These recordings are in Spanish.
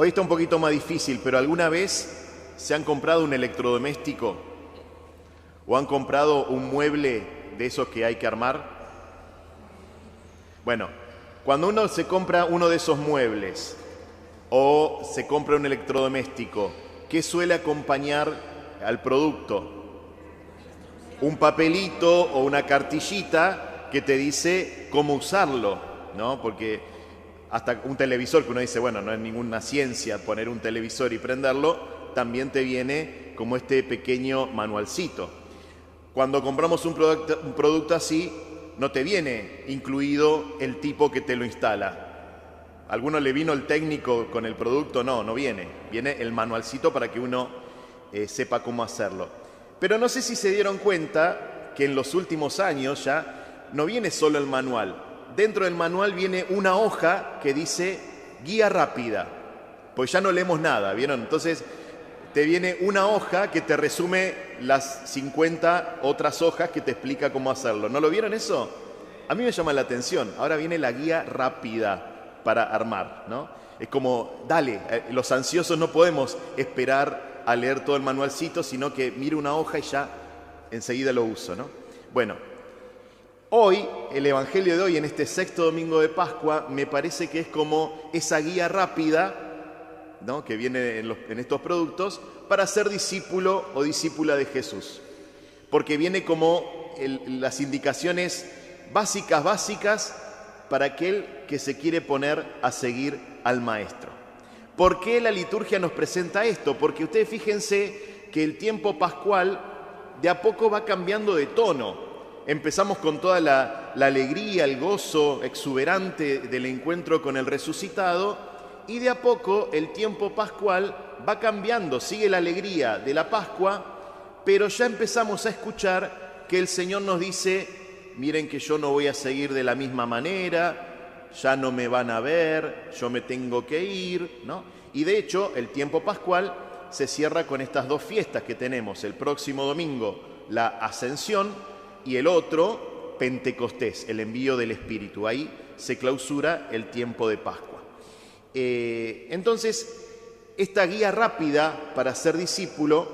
Hoy está un poquito más difícil, pero ¿alguna vez se han comprado un electrodoméstico o han comprado un mueble de esos que hay que armar? Bueno, cuando uno se compra uno de esos muebles o se compra un electrodoméstico, ¿qué suele acompañar al producto? Un papelito o una cartillita que te dice cómo usarlo, ¿no? Porque hasta un televisor que uno dice, bueno, no es ninguna ciencia poner un televisor y prenderlo, también te viene como este pequeño manualcito. Cuando compramos un producto así, no te viene incluido el tipo que te lo instala. ¿A alguno le vino el técnico con el producto? No, no viene. Viene el manualcito para que uno sepa cómo hacerlo. Pero no sé si se dieron cuenta que en los últimos años ya no viene solo el manual. Dentro del manual viene una hoja que dice guía rápida, pues ya no leemos nada, ¿vieron? Entonces te viene una hoja que te resume las 50 otras hojas que te explica cómo hacerlo. ¿No lo vieron eso? A mí me llama la atención. Ahora viene la guía rápida para armar, ¿no? Es como, dale, los ansiosos no podemos esperar a leer todo el manualcito, sino que miro una hoja y ya enseguida lo uso, ¿no? Bueno. Hoy, el Evangelio de hoy, en este sexto domingo de Pascua, me parece que es como esa guía rápida, ¿no?, que viene en estos productos para ser discípulo o discípula de Jesús. Porque viene como las indicaciones básicas para aquel que se quiere poner a seguir al Maestro. ¿Por qué la liturgia nos presenta esto? Porque ustedes fíjense que el tiempo pascual de a poco va cambiando de tono. Empezamos con toda la alegría, el gozo exuberante del encuentro con el resucitado y de a poco el tiempo pascual va cambiando, sigue la alegría de la Pascua, pero ya empezamos a escuchar que el Señor nos dice, miren que yo no voy a seguir de la misma manera, ya no me van a ver, yo me tengo que ir, ¿no? Y de hecho el tiempo pascual se cierra con estas dos fiestas que tenemos, el próximo domingo la Ascensión, y el otro, Pentecostés, el envío del Espíritu. Ahí se clausura el tiempo de Pascua. Entonces, esta guía rápida para ser discípulo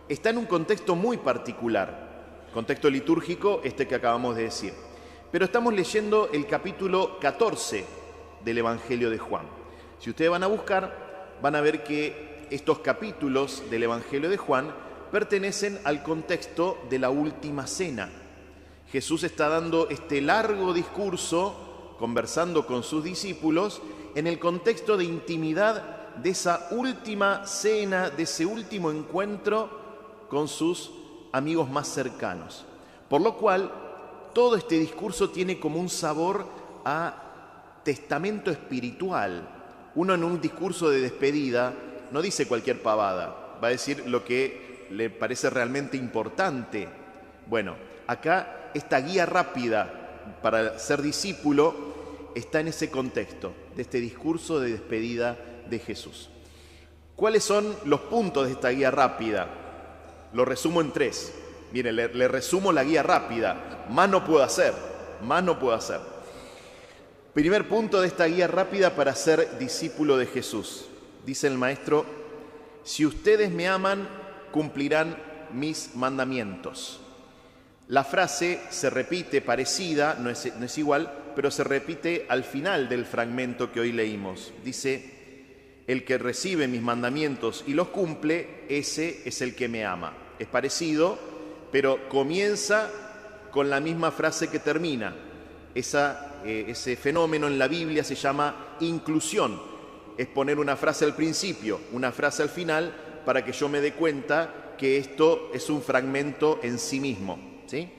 está en un contexto muy particular, contexto litúrgico este que acabamos de decir. Pero estamos leyendo el capítulo 14 del Evangelio de Juan. Si ustedes van a buscar, van a ver que estos capítulos del Evangelio de Juan pertenecen al contexto de la última cena. Jesús está dando este largo discurso, conversando con sus discípulos, en el contexto de intimidad de esa última cena, de ese último encuentro con sus amigos más cercanos. Por lo cual, todo este discurso tiene como un sabor a testamento espiritual. Uno en un discurso de despedida no dice cualquier pavada, va a decir lo que le parece realmente importante. Bueno, acá esta guía rápida para ser discípulo está en ese contexto de este discurso de despedida de Jesús. ¿Cuáles son los puntos de esta guía rápida? Lo resumo en 3. Miren, le resumo la guía rápida. Más no puedo hacer. Primer punto de esta guía rápida para ser discípulo de Jesús. Dice el Maestro, si ustedes me aman, cumplirán mis mandamientos. La frase se repite parecida, no es igual, pero se repite al final del fragmento que hoy leímos. Dice, el que recibe mis mandamientos y los cumple, ese es el que me ama. Es parecido, pero comienza con la misma frase que termina. Ese fenómeno en la Biblia se llama inclusión. Es poner una frase al principio, una frase al final, para que yo me dé cuenta que esto es un fragmento en sí mismo, ¿sí?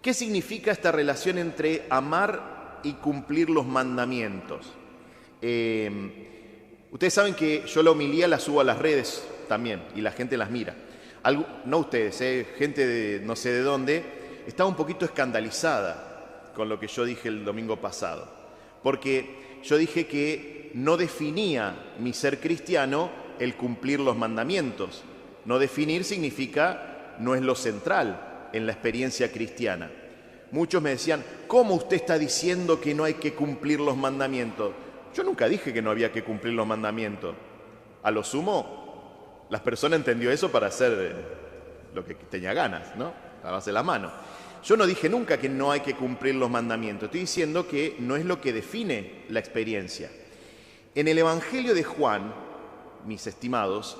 ¿Qué significa esta relación entre amar y cumplir los mandamientos? Ustedes saben que yo la homilía la subo a las redes también y la gente las mira. No ustedes, gente de no sé de dónde, estaba un poquito escandalizada con lo que yo dije el domingo pasado, porque yo dije que no definía mi ser cristiano el cumplir los mandamientos. No definir significa, no es lo central en la experiencia cristiana. Muchos me decían, ¿cómo usted está diciendo que no hay que cumplir los mandamientos? Yo nunca dije que no había que cumplir los mandamientos. A lo sumo, las personas entendió eso para hacer lo que tenía ganas, ¿no? Lavarse la mano. Yo no dije nunca que no hay que cumplir los mandamientos. Estoy diciendo que no es lo que define la experiencia. En el Evangelio de Juan, mis estimados,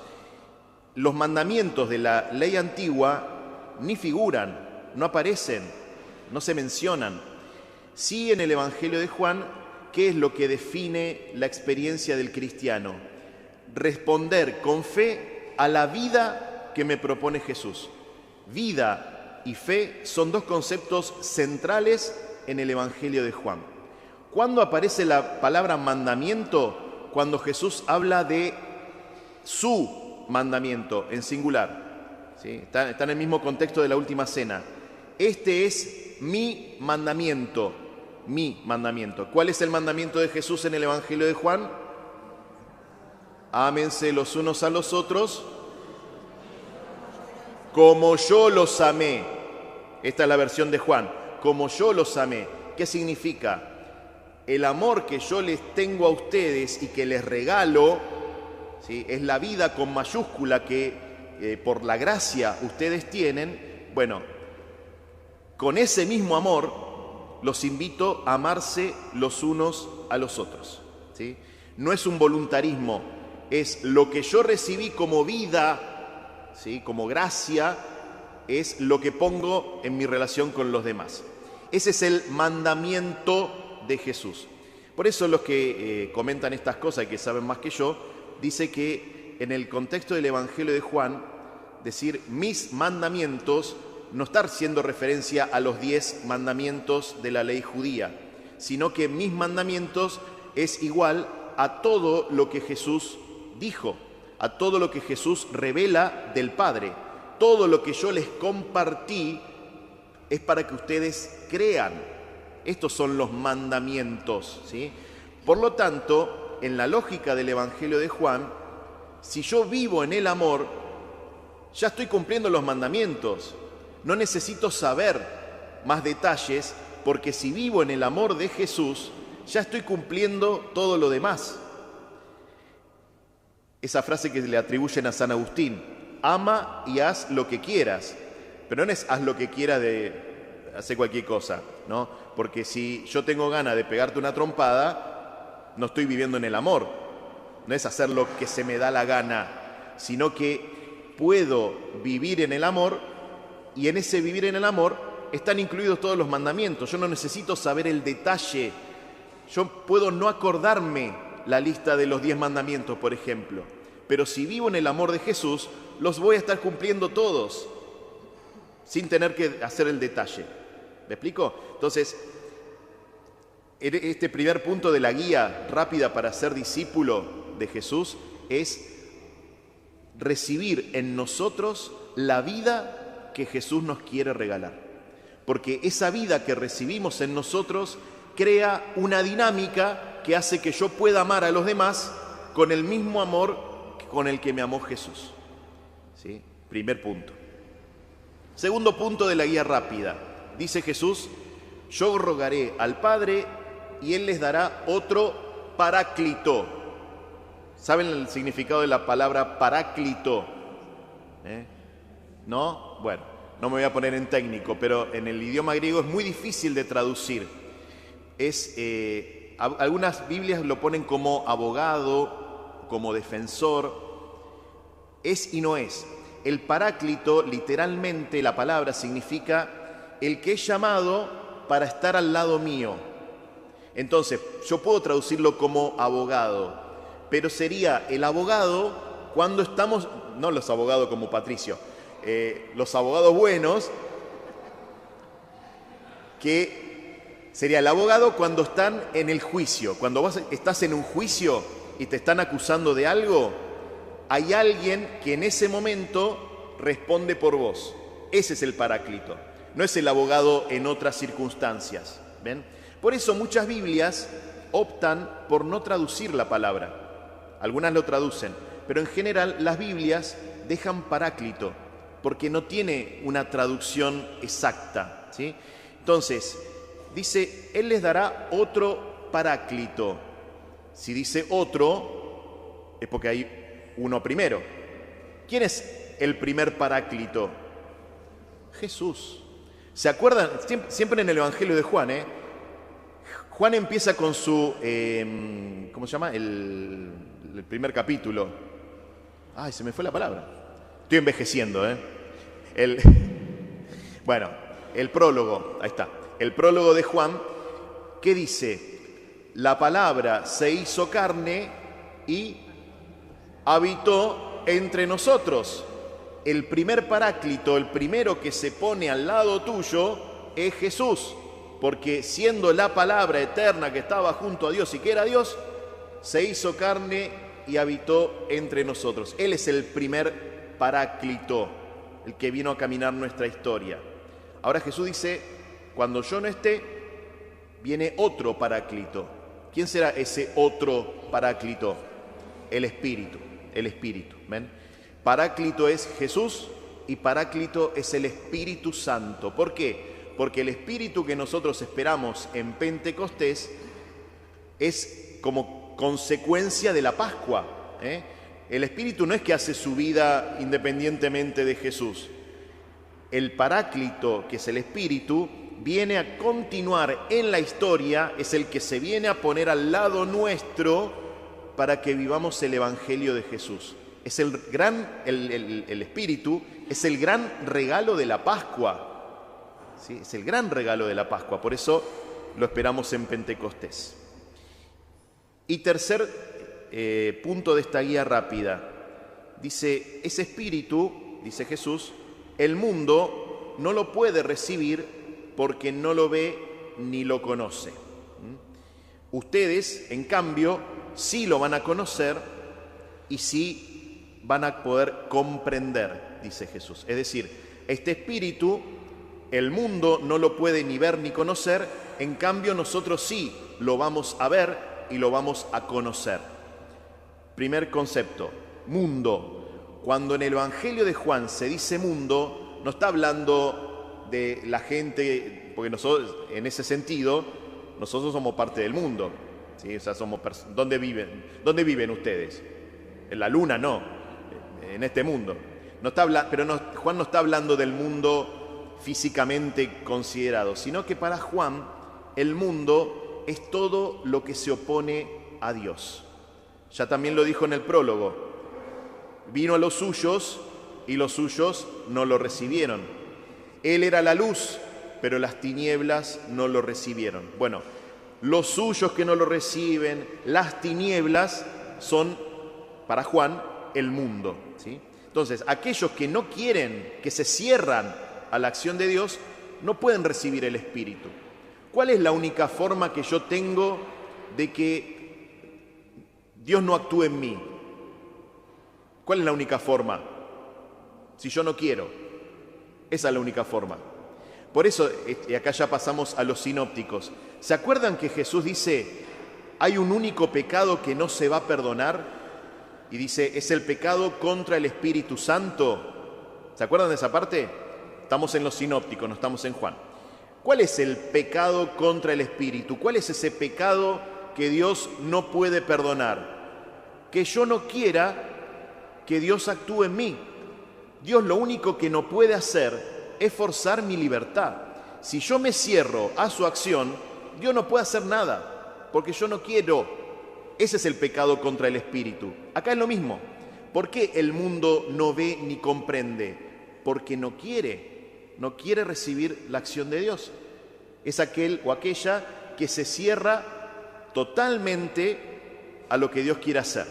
los mandamientos de la ley antigua ni figuran, no aparecen, no se mencionan. Sí, en el Evangelio de Juan, ¿qué es lo que define la experiencia del cristiano? Responder con fe a la vida que me propone Jesús. Vida y fe son dos conceptos centrales en el Evangelio de Juan. ¿Cuándo aparece la palabra mandamiento? Cuando Jesús habla de su mandamiento en singular. ¿Sí? Está en el mismo contexto de la última cena. Este es mi mandamiento. Mi mandamiento. ¿Cuál es el mandamiento de Jesús en el Evangelio de Juan? Ámense los unos a los otros como yo los amé. Esta es la versión de Juan. Como yo los amé. ¿Qué significa? El amor que yo les tengo a ustedes y que les regalo, ¿sí?, es la vida con mayúscula que por la gracia ustedes tienen. Bueno, con ese mismo amor los invito a amarse los unos a los otros, ¿sí? No es un voluntarismo, es lo que yo recibí como vida, ¿sí?, como gracia, es lo que pongo en mi relación con los demás. Ese es el mandamiento de Jesús. Por eso los que comentan estas cosas y que saben más que yo, dice que en el contexto del Evangelio de Juan, decir mis mandamientos no está haciendo referencia a los 10 mandamientos de la ley judía, sino que mis mandamientos es igual a todo lo que Jesús dijo, a todo lo que Jesús revela del Padre. Todo lo que yo les compartí es para que ustedes crean. Estos son los mandamientos, ¿sí? Por lo tanto, en la lógica del Evangelio de Juan, si yo vivo en el amor, ya estoy cumpliendo los mandamientos. No necesito saber más detalles, porque si vivo en el amor de Jesús, ya estoy cumpliendo todo lo demás. Esa frase que le atribuyen a San Agustín, ama y haz lo que quieras, pero no es haz lo que quieras de hacer cualquier cosa, ¿no? Porque si yo tengo ganas de pegarte una trompada, no estoy viviendo en el amor. No es hacer lo que se me da la gana, sino que puedo vivir en el amor, y en ese vivir en el amor están incluidos todos los mandamientos. Yo no necesito saber el detalle. Yo puedo no acordarme la lista de los 10 mandamientos, por ejemplo. Pero si vivo en el amor de Jesús, los voy a estar cumpliendo todos, sin tener que hacer el detalle. ¿Me explico? Entonces, este primer punto de la guía rápida para ser discípulo de Jesús es recibir en nosotros la vida que Jesús nos quiere regalar. Porque esa vida que recibimos en nosotros crea una dinámica que hace que yo pueda amar a los demás con el mismo amor con el que me amó Jesús. ¿Sí? Primer punto. Segundo punto de la guía rápida. Dice Jesús, yo rogaré al Padre y Él les dará otro paráclito. ¿Saben el significado de la palabra paráclito? ¿No? Bueno, no me voy a poner en técnico, pero en el idioma griego es muy difícil de traducir. Algunas Biblias lo ponen como abogado, como defensor. Es y no es. El paráclito, literalmente, la palabra significa el que es llamado para estar al lado mío. Entonces, yo puedo traducirlo como abogado, pero sería el abogado cuando estamos, no los abogados como Patricio, los abogados buenos, que sería el abogado cuando están en el juicio. Cuando estás en un juicio y te están acusando de algo, hay alguien que en ese momento responde por vos. Ese es el paráclito. No es el abogado en otras circunstancias. ¿Ven? Por eso muchas Biblias optan por no traducir la palabra. Algunas lo traducen, pero en general las Biblias dejan paráclito, porque no tiene una traducción exacta, ¿sí? Entonces, dice, Él les dará otro paráclito. Si dice otro, es porque hay uno primero. ¿Quién es el primer paráclito? Jesús. ¿Se acuerdan? Siempre en el Evangelio de Juan, Juan empieza con su, ¿cómo se llama? El primer capítulo. Ay, se me fue la palabra. Estoy envejeciendo, Bueno, el prólogo, ahí está. El prólogo de Juan, ¿qué dice? La palabra se hizo carne y habitó entre nosotros. El primer paráclito, el primero que se pone al lado tuyo, es Jesús. Porque siendo la palabra eterna que estaba junto a Dios y que era Dios, se hizo carne y habitó entre nosotros. Él es el primer paráclito, el que vino a caminar nuestra historia. Ahora Jesús dice, cuando yo no esté, viene otro paráclito. ¿Quién será ese otro paráclito? El Espíritu, el Espíritu. ¿Ven? Paráclito es Jesús y paráclito es el Espíritu Santo. ¿Por qué? Porque el Espíritu que nosotros esperamos en Pentecostés es como consecuencia de la Pascua. El Espíritu no es que hace su vida independientemente de Jesús. El Paráclito, que es el Espíritu, viene a continuar en la historia, es el que se viene a poner al lado nuestro para que vivamos el Evangelio de Jesús. Es el Espíritu es el gran regalo de la Pascua. ¿Sí? Es el gran regalo de la Pascua, por eso lo esperamos en Pentecostés. Y tercer punto de esta guía rápida. Dice, ese Espíritu, dice Jesús, el mundo no lo puede recibir porque no lo ve ni lo conoce. Ustedes, en cambio, sí lo van a conocer y sí van a poder comprender, dice Jesús. Es decir, este Espíritu, el mundo no lo puede ni ver ni conocer, en cambio nosotros sí lo vamos a ver y lo vamos a conocer. Primer concepto, mundo. Cuando en el Evangelio de Juan se dice mundo, no está hablando de la gente, porque nosotros, en ese sentido, nosotros somos parte del mundo. ¿Sí? O sea, somos ¿dónde viven? ¿Dónde viven ustedes? En la luna no, en este mundo. No está pero Juan no está hablando del mundo físicamente considerado, sino que para Juan el mundo es todo lo que se opone a Dios. Ya también lo dijo en el prólogo. Vino a los suyos y los suyos no lo recibieron. Él era la luz, pero las tinieblas no lo recibieron. Bueno, los suyos que no lo reciben, las tinieblas, son para Juan el mundo. ¿Sí? Entonces, aquellos que no quieren, que se cierran a la acción de Dios, no pueden recibir el Espíritu. ¿Cuál es la única forma que yo tengo de que Dios no actúe en mí? ¿Cuál es la única forma? Si yo no quiero. Esa es la única forma. Por eso, y acá ya pasamos a los sinópticos. ¿Se acuerdan que Jesús dice, hay un único pecado que no se va a perdonar? Y dice, es el pecado contra el Espíritu Santo. ¿Se acuerdan de esa parte? Estamos en los sinópticos, no estamos en Juan. ¿Cuál es el pecado contra el Espíritu? ¿Cuál es ese pecado que Dios no puede perdonar? Que yo no quiera que Dios actúe en mí. Dios lo único que no puede hacer es forzar mi libertad. Si yo me cierro a su acción, Dios no puede hacer nada, porque yo no quiero. Ese es el pecado contra el Espíritu. Acá es lo mismo. ¿Por qué el mundo no ve ni comprende? Porque no quiere recibir la acción de Dios. Es aquel o aquella que se cierra totalmente a lo que Dios quiere hacer,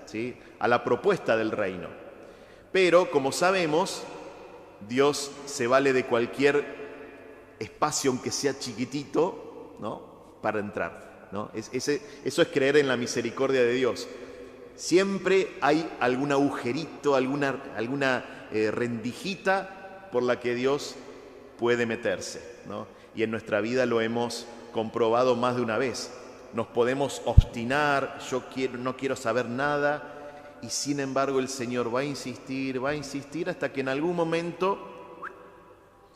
¿sí? A la propuesta del reino. Pero, como sabemos, Dios se vale de cualquier espacio, aunque sea chiquitito, ¿no? Para entrar, ¿no? Eso es creer en la misericordia de Dios. Siempre hay algún agujerito, alguna rendijita por la que Dios puede meterse, ¿no? Y en nuestra vida lo hemos comprobado más de una vez. Nos podemos obstinar, no quiero saber nada, y sin embargo el Señor va a insistir hasta que en algún momento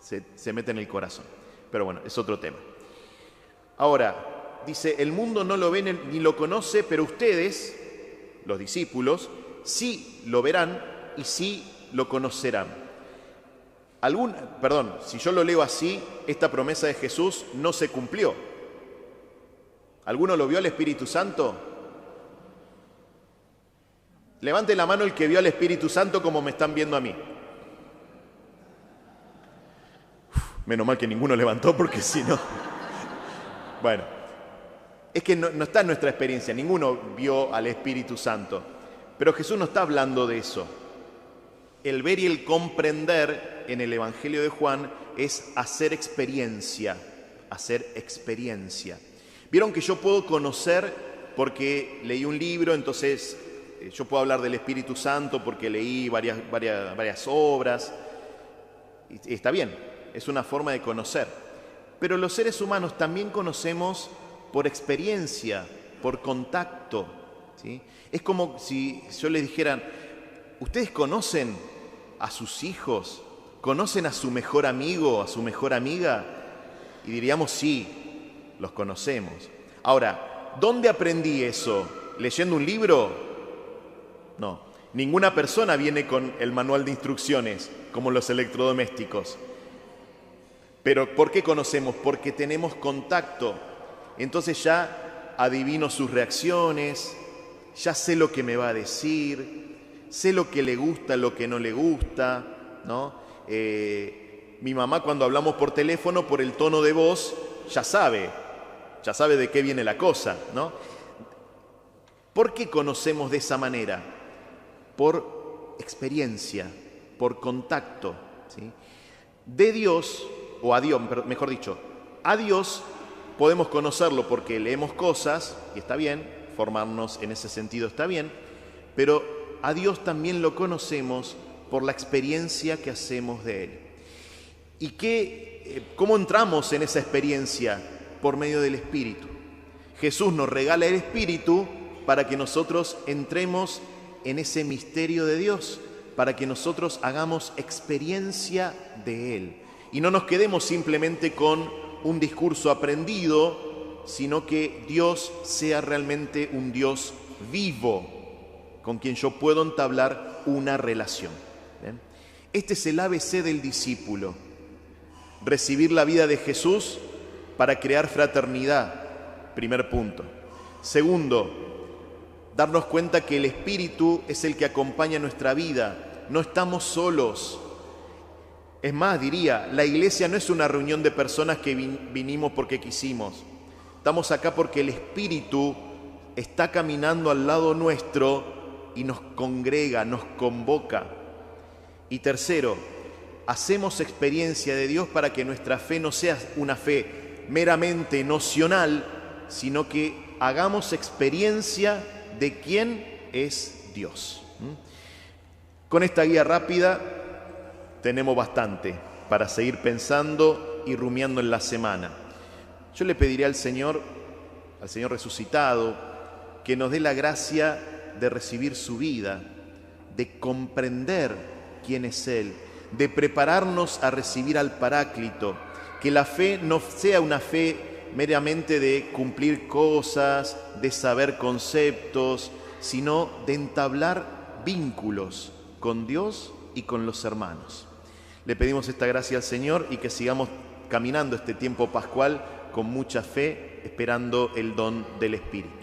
se mete en el corazón. Pero bueno, es otro tema. Ahora, dice, el mundo no lo ve ni lo conoce, pero ustedes, los discípulos, sí lo verán y sí lo conocerán. Si yo lo leo así, esta promesa de Jesús no se cumplió. ¿Alguno lo vio al Espíritu Santo? Levante la mano el que vio al Espíritu Santo como me están viendo a mí. Menos mal que ninguno levantó, porque si no... Bueno, es que no está en nuestra experiencia, ninguno vio al Espíritu Santo. Pero Jesús no está hablando de eso. El ver y el comprender en el Evangelio de Juan es hacer experiencia, Vieron que yo puedo conocer porque leí un libro, entonces yo puedo hablar del Espíritu Santo porque leí varias obras. Y está bien, es una forma de conocer. Pero los seres humanos también conocemos por experiencia, por contacto, ¿sí? Es como si yo les dijera, ¿ustedes conocen a sus hijos? ¿Conocen a su mejor amigo, a su mejor amiga? Y diríamos, sí, los conocemos. Ahora, ¿dónde aprendí eso? ¿Leyendo un libro? No. Ninguna persona viene con el manual de instrucciones, como los electrodomésticos. Pero ¿por qué conocemos? Porque tenemos contacto. Entonces ya adivino sus reacciones, ya sé lo que me va a decir, sé lo que le gusta, lo que no le gusta, ¿no? Mi mamá, cuando hablamos por teléfono, por el tono de voz, ya sabe de qué viene la cosa, ¿no? ¿Por qué conocemos de esa manera? Por experiencia, por contacto, ¿sí? De Dios, o a Dios, mejor dicho, a Dios podemos conocerlo porque leemos cosas, y está bien, formarnos en ese sentido está bien, pero a Dios también lo conocemos por la experiencia que hacemos de Él. ¿Y cómo entramos en esa experiencia? Por medio del Espíritu. Jesús nos regala el Espíritu para que nosotros entremos en ese misterio de Dios, para que nosotros hagamos experiencia de Él. Y no nos quedemos simplemente con un discurso aprendido, sino que Dios sea realmente un Dios vivo, con quien yo puedo entablar una relación. ¿Bien? Este es el ABC del discípulo. Recibir la vida de Jesús para crear fraternidad, primer punto. Segundo, darnos cuenta que el Espíritu es el que acompaña nuestra vida. No estamos solos. Es más, diría, la iglesia no es una reunión de personas que vinimos porque quisimos. Estamos acá porque el Espíritu está caminando al lado nuestro y nos congrega, nos convoca. Y tercero, hacemos experiencia de Dios para que nuestra fe no sea una fe meramente nocional, sino que hagamos experiencia de quién es Dios. Con esta guía rápida tenemos bastante para seguir pensando y rumiando en la semana. Yo le pediré al Señor resucitado, que nos dé la gracia de recibir su vida, de comprender quién es Él, de prepararnos a recibir al Paráclito, que la fe no sea una fe meramente de cumplir cosas, de saber conceptos, sino de entablar vínculos con Dios y con los hermanos. Le pedimos esta gracia al Señor y que sigamos caminando este tiempo pascual con mucha fe, esperando el don del Espíritu.